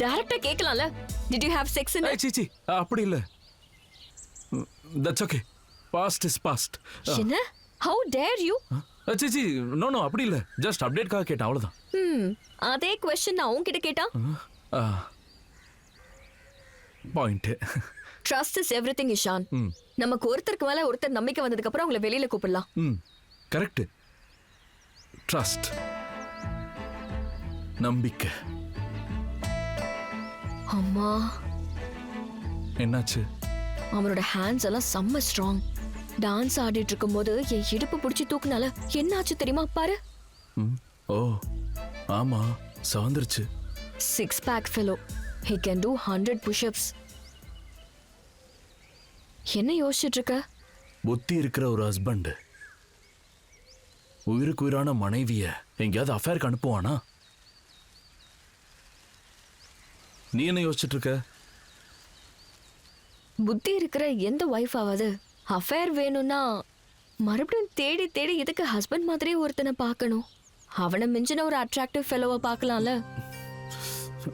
டைரக்டா கேட்கலாம்ல. Did you have sex in it? சீச்சி அப்படி இல்ல. That's okay. Past is past. என்ன? How dare you? சீச்சி நோ அப்படி இல்ல. ஜஸ்ட் அப்டேட்காக கேட்டேன் அவ்வளவுதான். அதே क्वेश्चन நான் உன்கிட்ட கேட்டா? Point. Trust is everything, Ishan. நமக்கு ஒருத்தருக்கு மேல ஒருத்தர் நம்பிக்கை வந்ததுக்கு அப்புறம் உங்களை வெளியில கூப்பிடலாம். கரெக்ட். ட்ரஸ்ட், நம்பிக்கை. அம்மா, என்னாச்சு? அவனோட ஹேண்ட்ஸ் எல்லாம் செம்ம ஸ்ட்ராங். டான்ஸ் ஆடிட்டு இருக்கும்போது என் இடுப்பு பிடிச்சி தூக்குனால என்னாச்சு தெரியுமா? பாரு. ஓ ஆமா, சவந்துருச்சு. 6 pack fellow. He can do 100 push-ups. என்ன யோசிச்சுட்டு இருக்க? புத்தி இருக்கிற ஒரு ஹஸ்பண்ட் உயிருக்கு உயிரான மனைவிய எங்கேயாவது அஃபேருக்கு அனுப்புவானா? நீ என்ன யோசிச்சுட்டு இருக்க? புத்தி இருக்கிற எந்த ஒய்ஃப் ஆவது அஃபேர் வேணும்னா மறுபடியும் தேடி தேடி எதுக்கு ஹஸ்பண்ட் மாதிரியே ஒருத்தனை பார்க்கணும்? அவனை மிஞ்சின ஒரு அட்ராக்டிவ் ஃபெலோவை பார்க்கலாம்ல.